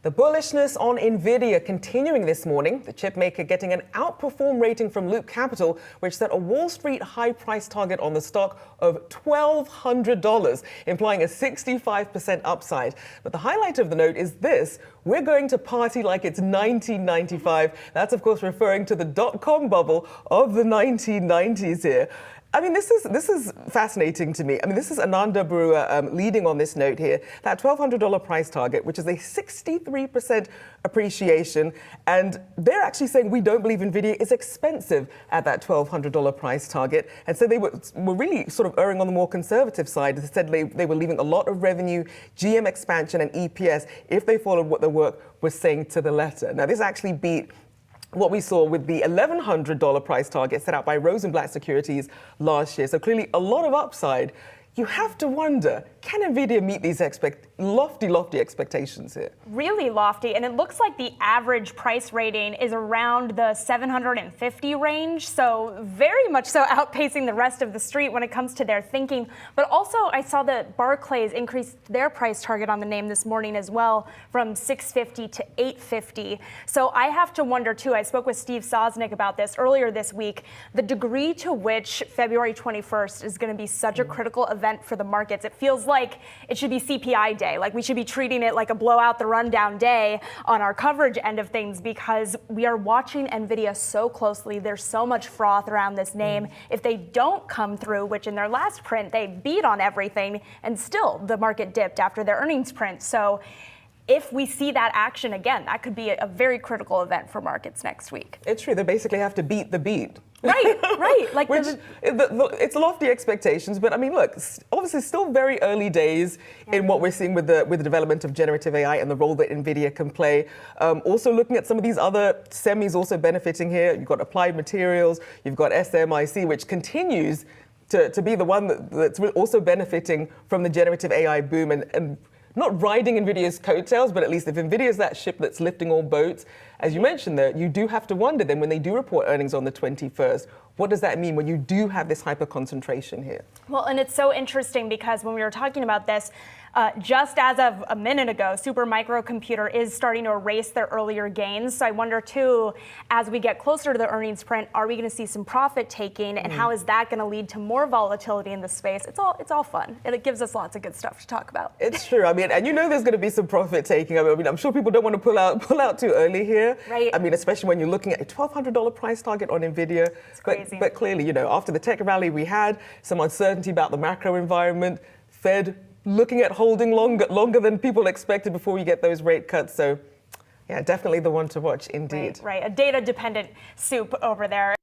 The bullishness on Nvidia continuing this morning, the chip maker getting an outperform rating from Loop Capital, which set a Wall Street high price target on the stock of $1,200, implying a 65% upside. But the highlight of the note is this: we're going to party like it's 1995. That's, of course, referring to the dot-com bubble of the 1990s here. I mean, this is fascinating to me. I mean, this is Ananda Brewer leading on this note here. That $1,200 price target, which is a 63% appreciation. And they're actually saying we don't believe Nvidia is expensive at that $1,200 price target. And so they were really sort of erring on the more conservative side. They said they were leaving a lot of revenue, GM expansion, and EPS if they followed what the work was saying to the letter. Now, this actually beat what we saw with the $1,100 price target set out by Rosenblatt Securities last year. So clearly a lot of upside. You have to wonder, can Nvidia meet these lofty expectations here? Really lofty, and it looks like the average price rating is around the 750 range, so very much so outpacing the rest of the street when it comes to their thinking. But also, I saw that Barclays increased their price target on the name this morning as well, from 650 to 850. So I have to wonder too, I spoke with Steve Sosnick about this earlier this week, the degree to which February 21st is going to be such a critical event for the markets. It feels like it should be CPI day, like we should be treating it like a blowout the rundown day on our coverage end of things, because we are watching Nvidia so closely. There's so much froth around this name. If they don't come through, which in their last print they beat on everything, and still the market dipped after their earnings print. So if we see that action again, that could be a very critical event for markets next week. It's true. They basically have to beat the beat. Right. Like it's lofty expectations, but I mean, look, obviously still very early days in what we're seeing with the development of generative AI and the role that Nvidia can play. Also looking at some of these other semis also benefiting here. You've got Applied Materials, you've got SMIC, which continues to be the one that's also benefiting from the generative AI boom and not riding Nvidia's coattails, but at least if Nvidia is that ship that's lifting all boats, as you mentioned there, you do have to wonder then when they do report earnings on the 21st, what does that mean when you do have this hyper concentration here? Well, and it's so interesting because when we were talking about this, just as of a minute ago, Supermicro Computer is starting to erase their earlier gains. So I wonder too, as we get closer to the earnings print, are we going to see some profit taking, and how is that going to lead to more volatility in the space? It's all fun, and it gives us lots of good stuff to talk about. It's true. I mean, and you know there's going to be some profit taking. I mean, I'm sure people don't want to pull out too early here. Right. I mean, especially when you're looking at a $1,200 price target on Nvidia. It's crazy. But clearly, you know, after the tech rally we had, some uncertainty about the macro environment, Fed looking at holding longer than people expected before we get those rate cuts. So, yeah, definitely the one to watch indeed. Right. A data-dependent soup over there.